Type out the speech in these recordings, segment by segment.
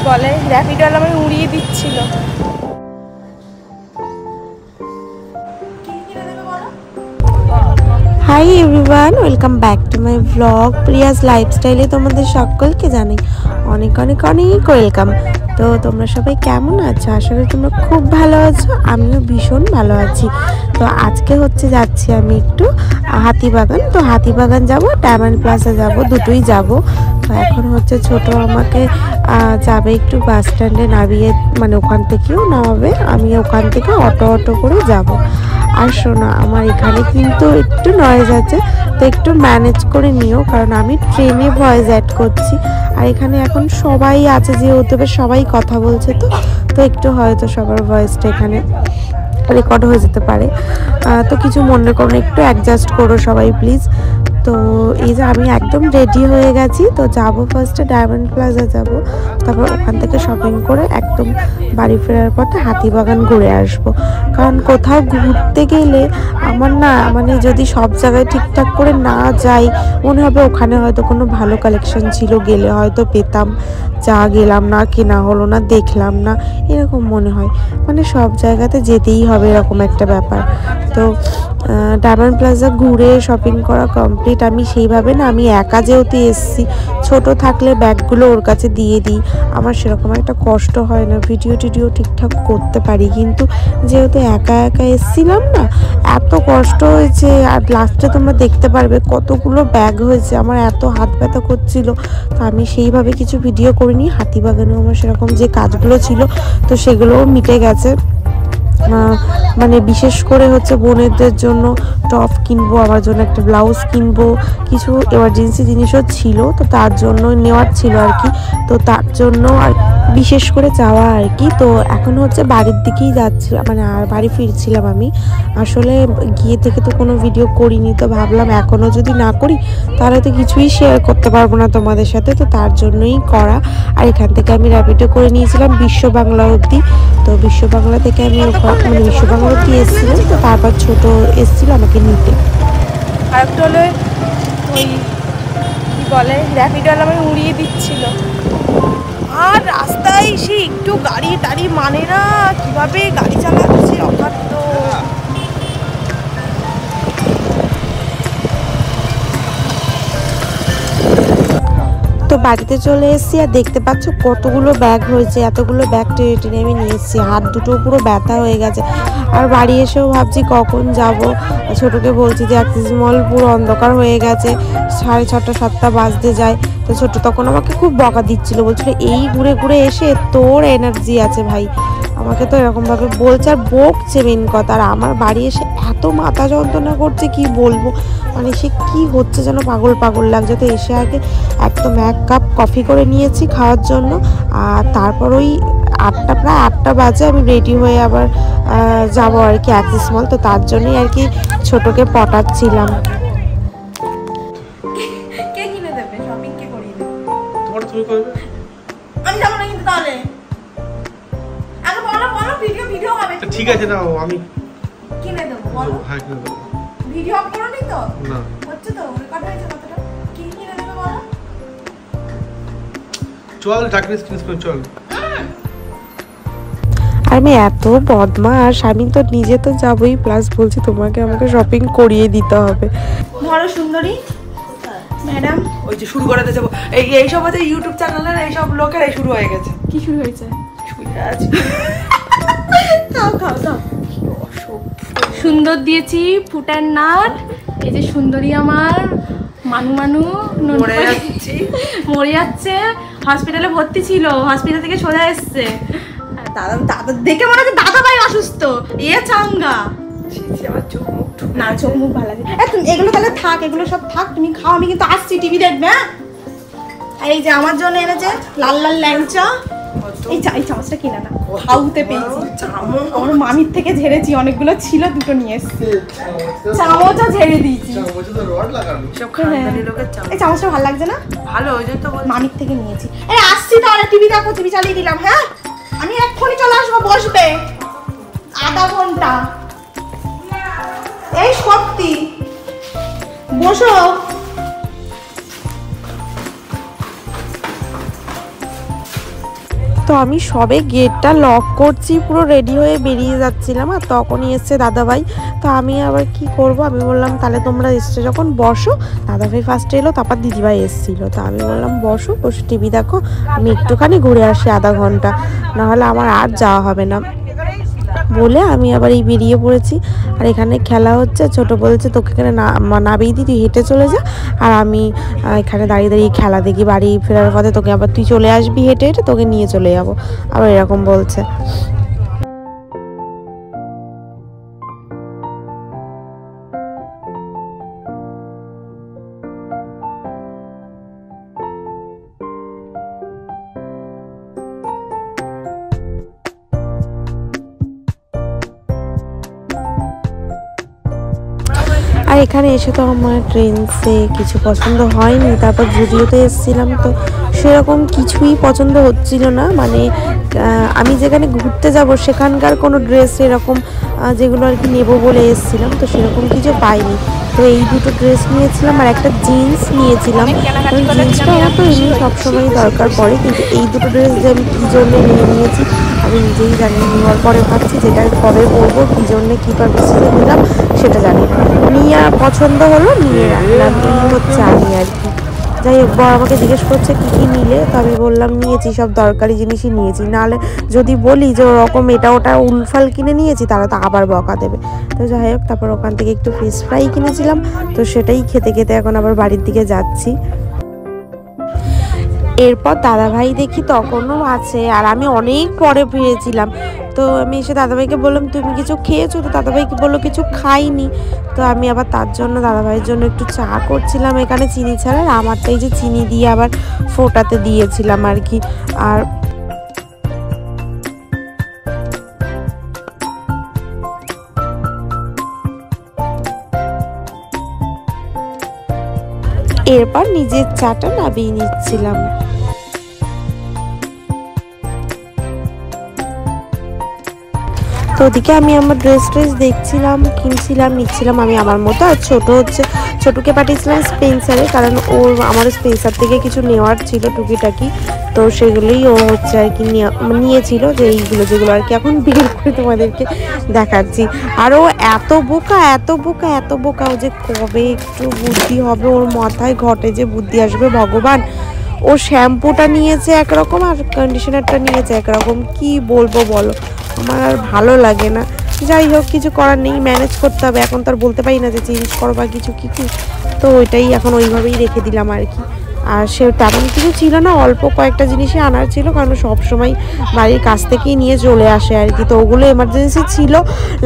বলে র্যাপিডোওয়ালা আমাকে উড়িয়ে দিচ্ছিল। Hi everyone, welcome back to my blog Priya's লাইফস্টাইলে তোমাদের সকলকে জানাই অনেক অনেক অনেক ওয়েলকাম। তো তোমরা সবাই কেমন আছো? আশা করি তোমরা খুব ভালো আছো, আমিও ভীষণ ভালো আছি। তো আজকে যাচ্ছি আমি একটু হাতিবাগান। তো হাতিবাগান যাব, ডায়মন্ড প্লাজা যাব, দুটোই যাব। তো এখন ছোট আমাকে যাবে একটু বাস স্ট্যান্ডে নামিয়ে, মানে ওখান থেকেও নামাবে, আমি ওখান থেকে অটো করে যাব। আর শোনো, আমার এখানে কিন্তু একটু নয়েজ আছে, তো একটু ম্যানেজ করে নিও, কারণ আমি ট্রেনে ভয়েস অ্যাড করছি। আর এখানে এখন সবাই আছে, যেহেতু সবাই কথা বলছে, তো একটু হয়তো সবার ভয়েসটা এখানে রেকর্ড হয়ে যেতে পারে। তো কিছু মনে করো না, একটু অ্যাডজাস্ট করো সবাই প্লিজ। তো এই যে আমি একদম রেডি হয়ে গেছি। তো যাব ফার্স্টে ডায়মন্ড প্লাজা যাব, তারপর ওখান থেকে শপিং করে একদম বাড়ি ফেরার পথে হাতিবাগান ঘুরে আসব। কারণ কোথাও ঘুরতে গেলে আমার না, মানে যদি সব জায়গায় ঠিকঠাক করে না যাই, মনে হবে ওখানে হয়তো কোনো ভালো কালেকশন ছিল, গেলে হয়তো পেতাম, যা গেলাম না, কেনা হলো না, দেখলাম না, এরকম মনে হয়। মানে সব জায়গাতে যেতেই হবে, এরকম একটা ব্যাপার। তো ডায়মন্ড প্লাজা ঘুরে শপিং করা কমপ্লিট। আমি সেইভাবে না, আমি একা যেহেতু এসছি, ছোট থাকলে ব্যাগগুলো ওর কাছে দিয়ে দিই, আমার সেরকম একটা কষ্ট হয় না, ভিডিও ঠিকঠাক করতে পারি। কিন্তু যেহেতু একা এসছিলাম না, এত কষ্ট হয়েছে। আর লাস্টে তোমরা দেখতে পারবে কতগুলো ব্যাগ হয়েছে, আমার এত হাত ব্যথা করছিল। তো আমি সেইভাবে কিছু ভিডিও করিনি। হাতিবাগানেও আমার সেরকম যে কাজগুলো ছিল, তো সেগুলোও মিটে গেছে। মানে বিশেষ করে বোনেদের জন্য টপ কিনবো, আমার জন্য একটা ব্লাউজ কিনবো, কিছু এমার্জেন্সি জিনিসও ছিল, তো তার জন্য নেওয়ার ছিল আর কি। তো তার জন্য আর বিশেষ করে যাওয়া আর কি। তো এখন বাড়ির দিকেই যাচ্ছিলাম, মানে আর বাড়ি ফিরছিলাম আমি। আসলে গিয়ে থেকে তো কোনো ভিডিও করিনি, তো ভাবলাম এখনও যদি না করি তাহলে তো কিছুই শেয়ার করতে পারবো না তোমাদের সাথে, তো তার জন্যই করা। আর এখান থেকে আমি র্যাপিডো করে নিয়েছিলাম বিশ্ব বাংলা অবধি। তো বিশ্ব বাংলা থেকে আমি মানে বিশ্ব বাংলা অবধি এসেছিলাম, তো তারপর ছোট এসেছিল আমাকে নিতে। আরেকটা হলো ওই কী বলে র্যাপিডোওয়ালা আমাকে উড়িয়ে দিচ্ছিল। আর রাস্তায় সে একটু গাড়ি টাড়ি মানে না, কিভাবে গাড়ি চালাচ্ছে অখাদ্য। তো বাড়িতে চলে এসেছি, আর দেখতে পাচ্ছ কতগুলো ব্যাগ হয়েছে, এতগুলো ব্যাগ টেনে আমি নিয়ে এসেছি, হাত দুটো পুরো ব্যথা হয়ে গেছে। আর বাড়ি এসেও ভাবছি কখন যাব। ছোটকে বলছি যে অ্যাক্সিস মল পুরো অন্ধকার হয়ে গেছে, 6:30 7টা বাজতে যায়। তো ছোট তখন আমাকে খুব বকা দিচ্ছিল, বলছিল এই ঘুরে এসে তোর এনার্জি আছে ভাই, আমাকে তো এরকমভাবে বলছে আর বকছে মেন কথা। আর আমার বাড়ি এসে এত মাথা যন্ত্রণা করছে কি বলবো, মানে সে কি হচ্ছে যেন পাগল লাগছে। তো এসে আগে একদম 1 কাপ কফি করে নিয়েছি খাওয়ার জন্য। আর তারপর ওই প্রায় 8টা বাজে আমি রেডি হয়ে আবার যাবো আর কি অ্যাক্সিস মল। তো তার জন্যই আর কি ছোটকে পটাচ্ছিলাম। কে কিনে দেবে? শপিং কে করিয়ে দেবে? তুমি করবে, আমি যাব না। কিন্তু তাহলে আগে বলো ভিডিও হবে। ঠিক আছে না, আমি কিনে দেব। বলো হ্যাঁ কিনে দেব। ভিডিও আপ করোনি তো? না হচ্ছে তো, রেকর্ড হয়েছে কতটা? কি কিনে দেবে বলো? চল টাকরিস কিনস করে চল। আমি এত বদমাশ, আমি তো নিজে তো যাবই, প্লাস বলছি তোমাকে আমাকে শপিং করিয়ে দিতে হবে। ধরো সুন্দরী ম্যাডাম, ওই যে শুরু করাতে যাবো, এই সব আছে ইউটিউব চ্যানেলের এই সব লোকের এই শুরু হয়ে গেছে। কি শুরু হয়েছে? শুয়ে আছে। খাও সুন্দর দিয়েছি ফুটার নাট। এই যে সুন্দরী আমার মানু মরে যাচ্ছে, হসপিটালে ভর্তি ছিল, হসপিটাল থেকে সোজা এসছে। দাদা দেখে মনে হচ্ছে দাদা ভাই অসুস্থ, চাঙ্গা। না চোখ মুখ ভালো লাগে। এগুলো তাহলে থাক, এগুলো সব থাক, তুমি খাও, আমি কিন্তু আসছি টিভি দেখবে। এই যে আমার জন্য এনেছে লাল ল্যাংচা। এই চামচটা কিনা না, খাউতে পেয়েছি, আমার মামির থেকে ঝেড়েছি, অনেকগুলো ছিল, দুটো নিয়ে এসছি। চামচও ঝেড়ে দিয়েছি। এই চামচটা ভালো লাগছে না? ভালো, ওই জন্য তো মামির থেকে নিয়েছি। আসছি তাহলে, টিভি দেখো, টিভি চালিয়ে দিলাম। হ্যাঁ আমি এক্ষুনি চলে আসবো, বসবে আধা ঘন্টা। এই সব বসো। তো আমি সবে গেটটা লক করছি, পুরো রেডি হয়ে বেরিয়ে যাচ্ছিলাম, আর তখনই এসছে দাদাভাই। তো আমি আবার কি করব, আমি বললাম তাহলে তোমরা এসছে যখন বসো। দাদাভাই ফার্স্টে এলো, তারপর দিদিভাই এসেছিলো। তো আমি বললাম বসো, বসে টিভি দেখো, আমি একটুখানি ঘুরে আসি আধা ঘন্টা, নাহলে আমার আর যাওয়া হবে না বলে আমি আবার এই বেরিয়ে পড়েছি। আর এখানে খেলা হচ্ছে, ছোট বলছে তোকে এখানে নাবিয়ে দিই, তুই হেঁটে চলে যা, আর আমি এখানে দাঁড়িয়ে দাঁড়িয়ে খেলা দেখি, বাড়ি ফেরার পথে তোকে আবার তুই চলে আসবি হেঁটে হেঁটে, তোকে নিয়ে চলে যাবো, আবার এরকম বলছে। আর এখানে এসে তো আমার ট্রেন্ডসে কিছু পছন্দ হয়নি, তারপর জুডিওতে এসেছিলাম, তো সেরকম কিছুই পছন্দ হচ্ছিল না। মানে আমি যেখানে ঘুরতে যাব সেখানকার কোনো ড্রেস এরকম যেগুলো আর কি নেবো বলে এসেছিলাম, তো সেরকম কিছু পাইনি। তো এই দুটো ড্রেস নিয়েছিলাম আর একটা জিন্স নিয়েছিলাম। জিন্সটা আমার তো এমনি সবসময় দরকার পড়ে, কিন্তু এই দুটো ড্রেস যে আমি কী জন্য নিয়েছি আমি নিজেই জানি। নেওয়ার পরে ভাবছি যেটা কবে পরবো, কী জন্যে কী পারপাসে নিলাম সেটা জানি না। নিয়ে পছন্দ হলো, নিয়ে রাখলাম, এই হচ্ছে আমি আর কি। যাই হোক, বর আমাকে জিজ্ঞেস করছে কী কী নিলে, তো আমি বললাম নিয়েছি সব দরকারি জিনিসই নিয়েছি, নাহলে যদি বলি যে ওরকম এটা ওটা উলফাল কিনে নিয়েছি তারা তো আবার বকা দেবে। তো যাই হোক, তারপর ওখান থেকে একটু ফিশ ফ্রাই কিনেছিলাম, তো সেটাই খেতে খেতে এখন আবার বাড়ির দিকে যাচ্ছি। এরপর দাদাভাই দেখি তখনও আছে, আর আমি অনেক পরে ফিরেছিলাম। তো আমি এসে দাদাভাইকে বললাম তুমি কিছু খেয়েছো? তো দাদাভাই কি বললো কিছু খাইনি। তো আমি আবার তার জন্য দাদাভাইয়ের জন্য একটু চা করছিলাম এখানে চিনি ছাড়া, আর আমারটাই যে চিনি দিয়ে আবার ফোটাতে দিয়েছিলাম আর কি। আর এরপর নিজের চাটা নামিয়ে নিচ্ছিলাম। তো ওদিকে আমি আমার ড্রেস দেখছিলাম, কিনছিলাম, নিচ্ছিলাম আমি আমার মতো। আর ছোটকে পাঠিয়েছিলাম স্পেন্সারে, কারণ ওর আমার স্পেন্সার থেকে কিছু নেওয়ার ছিল টুকিটাকি, তো সেগুলোই ও হচ্ছে আর কি নিয়েছিল, যে এইগুলো যেগুলো আর কি এখন বের করে তোমাদেরকে দেখাচ্ছি। আর ও এত বোকা এত বোকা এত বোকা, ও যে কবে একটু বুদ্ধি হবে ওর মাথায়, ঘটে যে বুদ্ধি আসবে ভগবান। ও শ্যাম্পুটা নিয়েছে একরকম আর কন্ডিশনারটা নিয়েছে একরকম, কি বলবো বলো, আমার আর ভালো লাগে না। যাই হোক, কিছু করার নেই, ম্যানেজ করতে হবে। এখন তো আর বলতে পারি না যে চেঞ্জ করো বা কিছু, তো ওইটাই এখন ওইভাবেই রেখে দিলাম আর কি। আর সে তেমন কিছু ছিল না, অল্প কয়েকটা জিনিসই আনার ছিল, কারণ সব সময় বাড়ির কাছ থেকেই নিয়ে চলে আসে আর কি। তো ওগুলো এমার্জেন্সি ছিল,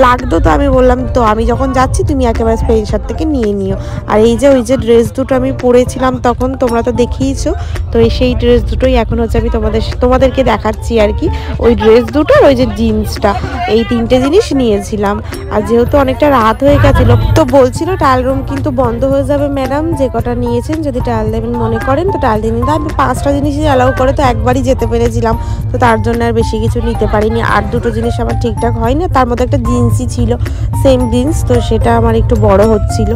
লাগতো, তো আমি বললাম তো আমি যখন যাচ্ছি তুমি একেবারে স্পেন্সার থেকে নিয়ে নিও। আর এই যে ওই যে ড্রেস দুটো আমি পরেছিলাম তখন তোমরা তো দেখিয়েছো, তো সেই ড্রেস দুটোই এখন হচ্ছে আমি তোমাদেরকে দেখাচ্ছি আর কি। ওই ড্রেস দুটোর ওই যে জিন্সটা, এই তিনটে জিনিস নিয়েছিলাম। আর যেহেতু অনেকটা রাত হয়ে গেছিলো, তো বলছিল ট্রায়াল রুম কিন্তু বন্ধ হয়ে যাবে ম্যাডাম, যে কটা নিয়েছেন যদি ট্রায়াল দেবেন মনে করেন তো ট্রায়াল দিয়ে নিতে। আমি 5টা জিনিসই অ্যালাউ করে তো একবারই যেতে পেরেছিলাম, তো তার জন্য আর বেশি কিছু নিতে পারিনি। আর দুটো জিনিস আমার ঠিকঠাক হয় না, তার মধ্যে একটা জিন্সই ছিল, সেম জিন্স, তো সেটা আমার একটু বড় হচ্ছিল।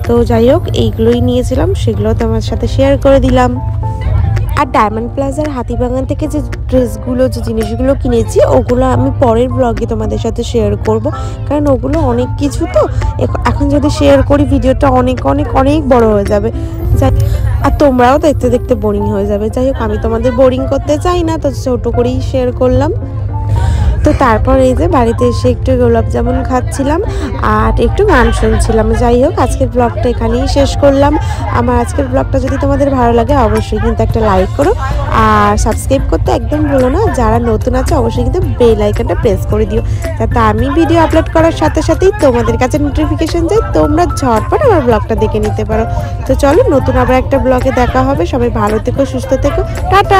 তো যাই হোক, এইগুলোই নিয়েছিলাম, সেগুলো তোমার সাথে শেয়ার করে দিলাম। আর ডায়মন্ড প্লাজার হাতিবাগান থেকে যে ড্রেসগুলো যে জিনিসগুলো কিনেছি ওগুলো আমি পরের ব্লগে তোমাদের সাথে শেয়ার করব, কারণ ওগুলো অনেক কিছু, তো এখন যদি শেয়ার করি ভিডিওটা অনেক অনেক অনেক বড় হয়ে যাবে, আর তোমরাও দেখতে দেখতে বোরিং হয়ে যাবে। যাই হোক, আমি তোমাদের বোরিং করতে চাই না, তো ছোটো করেই শেয়ার করলাম। তো তারপর এই যে বাড়িতে এসে একটু গোলাপ জামুন খাচ্ছিলাম আর একটু গান শুনছিলাম। যাই হোক, আজকের ব্লগটা এখানেই শেষ করলাম। আমার আজকের ব্লগটা যদি তোমাদের ভালো লাগে অবশ্যই কিন্তু একটা লাইক করো, আর সাবস্ক্রাইব করতে একদম ভুলো না। যারা নতুন আছে অবশ্যই কিন্তু বেল আইকনটা প্রেস করে দিও, যাতে আমি ভিডিও আপলোড করার সাথে সাথেই তোমাদের কাছে নোটিফিকেশন যায়, তোমরা ঝটপট আমার ব্লগটা দেখে নিতে পারো। তো চলো, নতুন আবার একটা ব্লগে দেখা হবে। সবাই ভালো থেকো, সুস্থ থেকো, টাটা।